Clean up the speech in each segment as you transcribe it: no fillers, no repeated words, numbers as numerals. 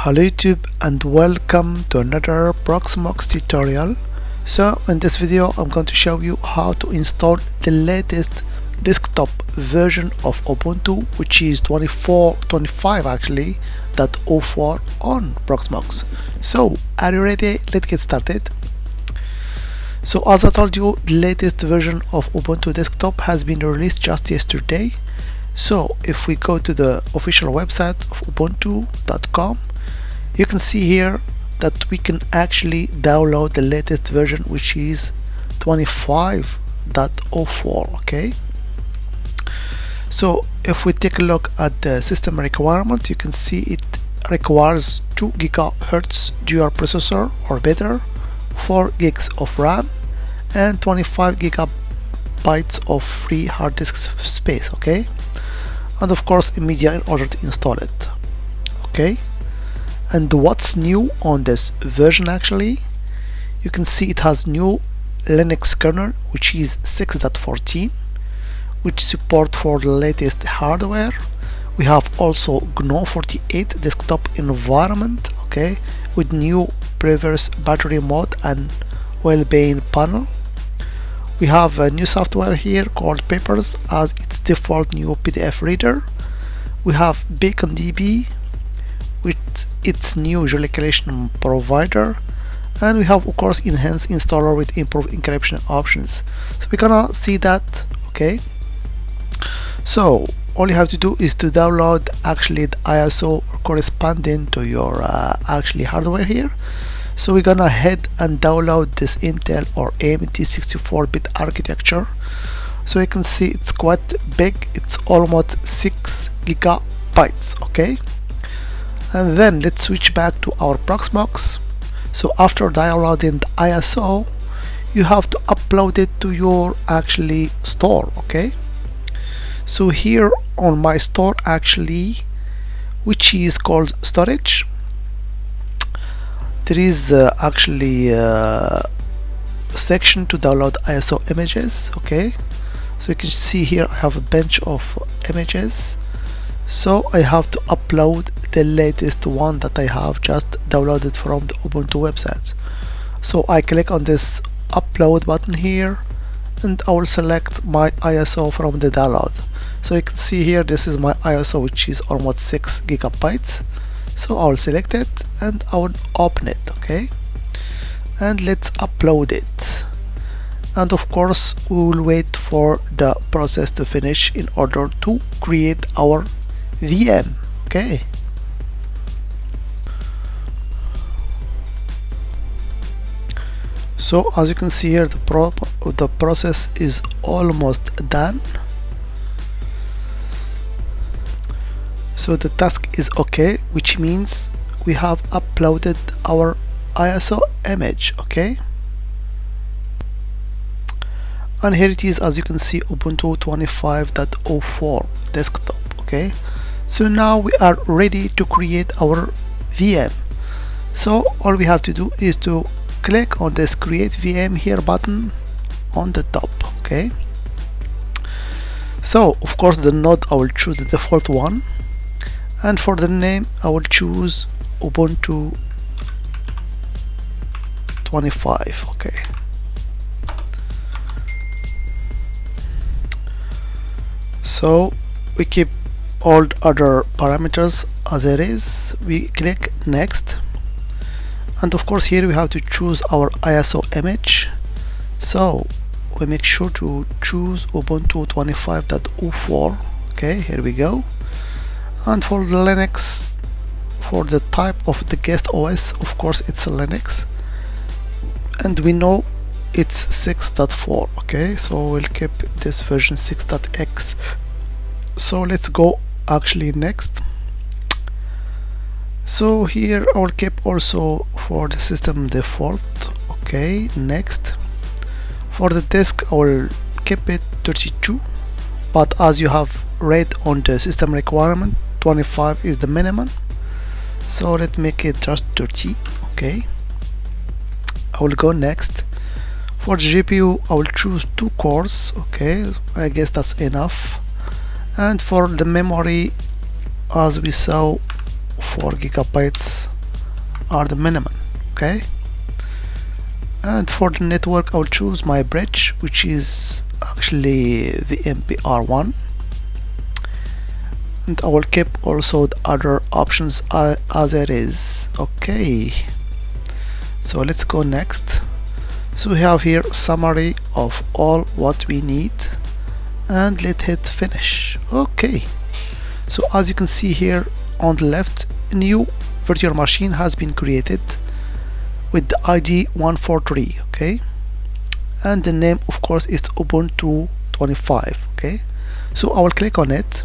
Hello YouTube and welcome to another Proxmox tutorial. So in this video I'm going to show you how to install the latest desktop version of Ubuntu, which is 24.25 actually, .04 on Proxmox. So are you ready? Let's get started. So as I told you, the latest version of Ubuntu desktop has been released just yesterday. So if we go to the official website of ubuntu.com, you can see here that we can actually download the latest version, which is 25.04. okay, so if we take a look at the system requirement, you can see it requires 2 GHz dual processor or better, 4 gigs of RAM and 25 gigabytes of free hard disk space, okay, and of course a media in order to install it. Okay, and what's new on this version? Actually, you can see it has new Linux kernel, which is 6.14, which support for the latest hardware. We have also GNOME 48 desktop environment, okay, with new previous battery mode and well-being panel. We have a new software here called Papers as its default new PDF reader. We have BaconDB with its new geolocation provider, and we have of course enhanced installer with improved encryption options. So we're gonna see that. Okay, so all you have to do is to download actually the ISO corresponding to your actually hardware here. So we're gonna head and download this Intel or AMD 64-bit architecture. So you can see it's quite big, it's almost 6 gigabytes. Okay, and then let's switch back to our Proxmox. So after downloading the ISO, you have to upload it to your actually store. Okay, so here on my store actually, which is called storage, there is actually a section to download ISO images. Okay, so you can see here I have a bunch of images, so I have to upload the latest one that I have just downloaded from the Ubuntu website. So I click on this upload button here and I will select my ISO from the download. So you can see here this is my ISO, which is almost 6 gigabytes. So I will select it and I will open it. Okay, and let's upload it, and of course we will wait for the process to finish in order to create our VM. Okay, so as you can see here, the process is almost done. So the task is okay, which means we have uploaded our ISO image. Okay, and here it is, as you can see, Ubuntu 25.04 desktop. Okay, so now we are ready to create our VM. So all we have to do is to click on this create VM here button on the top. Okay, so of course the node I will choose the default one, and for the name I will choose Ubuntu 25. Okay, so we keep all other parameters as it is. We click next, and of course here we have to choose our ISO image. So we make sure to choose Ubuntu 25.04. okay, here we go. And for the Linux, for the type of the guest OS, of course it's a Linux, and we know it's 6.4. okay, so we'll keep this version 6.x. so let's go actually next. So here I will keep also for the system default. Okay, next. For the disk I will keep it 32, but as you have read on the system requirement, 25 is the minimum, so let's make it just 30. Okay, I will go next. For the GPU I will choose 2 cores. Okay, I guess that's enough. And for the memory, as we saw, 4 gigabytes are the minimum. Okay, and for the network I will choose my bridge, which is actually VMPR1, and I will keep also the other options as it is. Okay, so let's go next. So we have here summary of all what we need, and let's hit finish. Okay, so as you can see here on the left, a new virtual machine has been created with the ID 143. Okay, and the name of course is Ubuntu 25. Okay, so I will click on it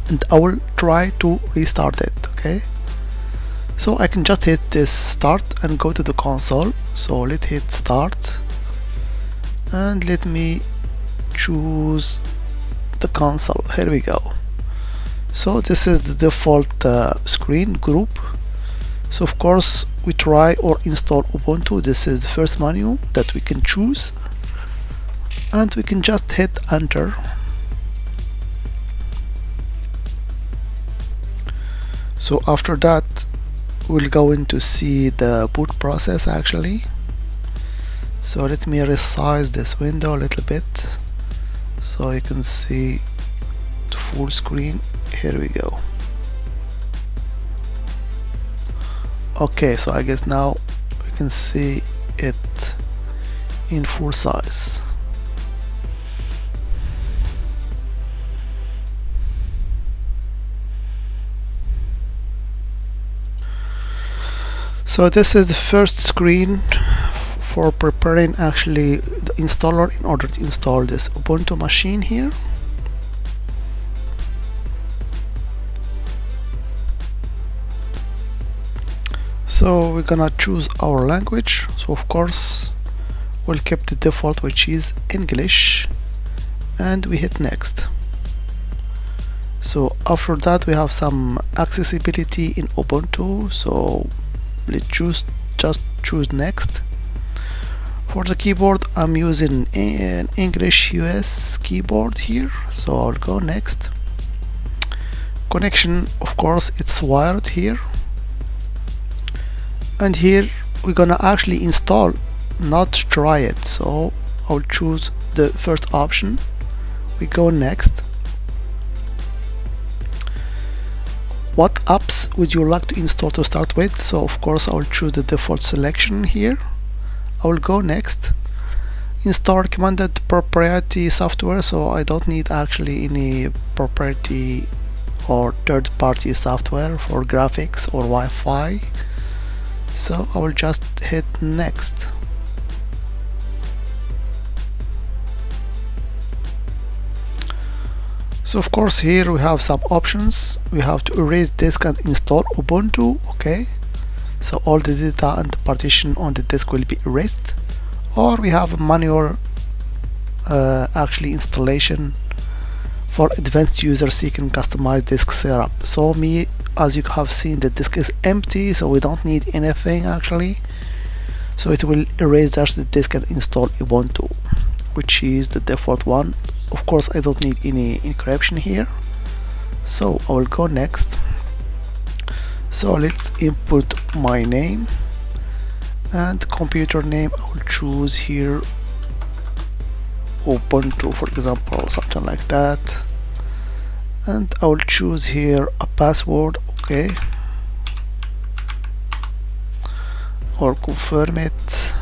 and I will try to restart it. Okay, so I can just hit this start and go to the console. So let's hit start and let me choose the console. Here we go. So this is the default screen group. So of course we try or install Ubuntu. This is the first menu that we can choose, and we can just hit enter. So after that we'll go in to see the boot process actually. So let me resize this window a little bit so you can see the full screen. Here we go. Okay, so I guess now we can see it in full size. So this is the first screen for preparing actually the installer in order to install this Ubuntu machine here. So we're gonna choose our language. So of course we'll keep the default, which is English, and we hit next. So after that we have some accessibility in Ubuntu, so let's just choose next. For the keyboard I'm using an English US keyboard here, so I'll go next. Connection, of course it's wired here, and here we're gonna actually install, not try it. So I'll choose the first option. We go next. What apps would you like to install to start with? So of course I will choose the default selection here. I will go next. Install recommended proprietary software, so I don't need actually any proprietary or third-party software for graphics or Wi-Fi. So I will just hit next. So of course here we have some options. We have to erase disk and install Ubuntu. Okay, so all the data and the partition on the disk will be erased. Or we have a manual actually installation for advanced users seeking customized disk setup. So me, as you have seen, the disk is empty, so we don't need anything actually. So it will erase just the disk and install Ubuntu, which is the default one. Of course I don't need any encryption here, so I will go next. So let's input my name and computer name. I will choose here Ubuntu, for example, something like that, and I will choose here a password. Okay, or confirm it.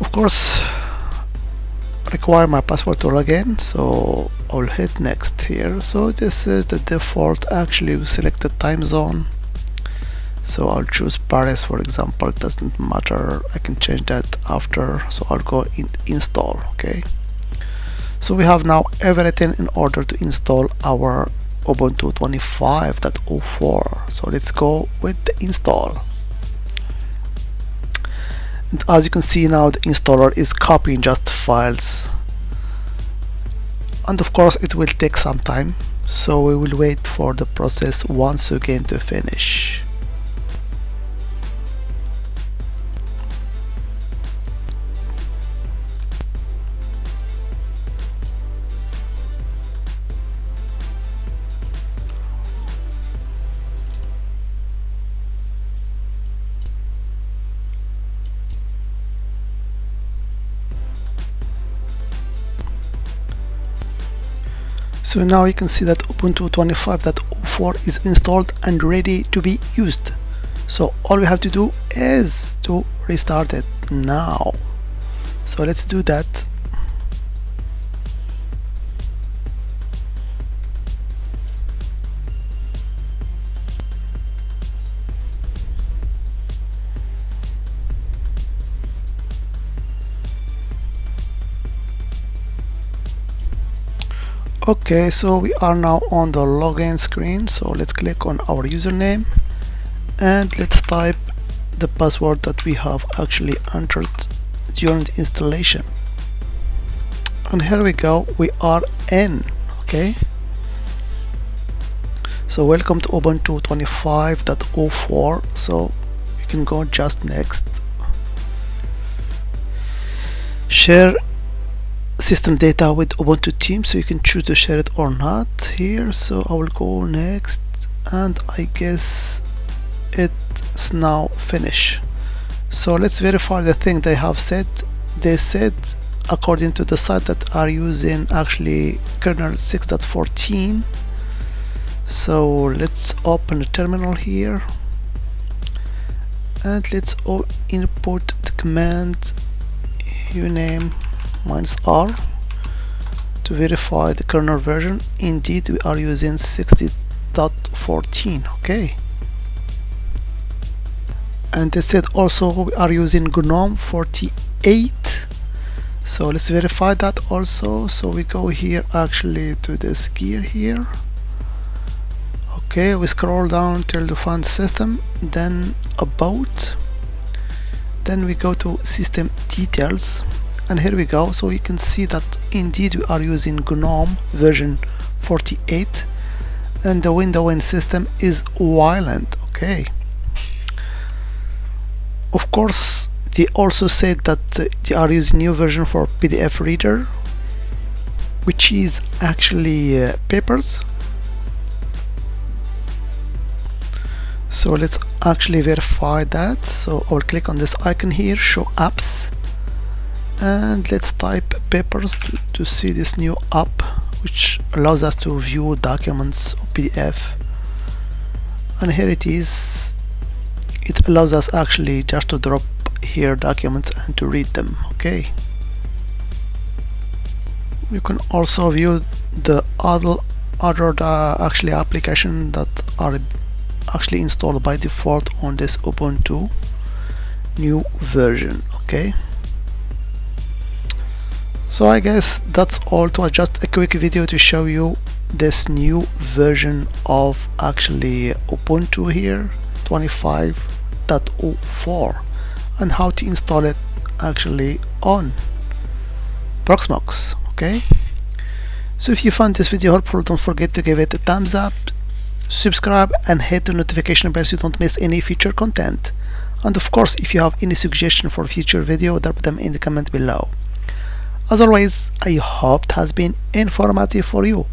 Of course require my password to log in, so I'll hit next here. So this is the default. Actually we select the time zone, so I'll choose Paris, for example. It doesn't matter, I can change that after. So I'll go in install. Okay, so we have now everything in order to install our Ubuntu 25.04. So let's go with the install. And as you can see now, the installer is copying just files, and of course it will take some time, so we will wait for the process once again to finish. So now you can see that Ubuntu 25.04 is installed and ready to be used. So all we have to do is to restart it now. So let's do that. Okay, so we are now on the login screen. So let's click on our username and let's type the password that we have actually entered during the installation. And here we go, we are in. Okay, so welcome to Ubuntu 25.04. So you can go just next. Share system data with Ubuntu team, so you can choose to share it or not here. So I will go next, and I guess it's now finished. So let's verify the thing they have said. They said according to the site that are using actually kernel 6.14. so let's open the terminal here and let's input the command uname -r to verify the kernel version. Indeed, we are using 60.14. okay, and they said also we are using GNOME 48. So let's verify that also. So we go here actually to this gear here. Okay, we scroll down till to find system, then about, then we go to system details, and here we go. So you can see that indeed we are using GNOME version 48 and the window in system is Wayland. Okay, of course they also said that they are using new version for PDF reader, which is actually Papers. So let's actually verify that. So I will click on this icon here, show apps, and let's type Papers to see this new app which allows us to view documents or PDF. And here it is. It allows us actually just to drop here documents and to read them. Okay, you can also view the other actually application that are actually installed by default on this Ubuntu new version. Okay, so I guess that's all. It was just a quick video to show you this new version of actually Ubuntu here 25.04 and how to install it actually on Proxmox. Okay, so if you found this video helpful, don't forget to give it a thumbs up, subscribe, and hit the notification bell so you don't miss any future content. And of course, if you have any suggestion for future video, drop them in the comment below. As always, I hope it has been informative for you,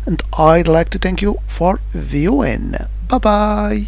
and I'd like to thank you for viewing. Bye bye.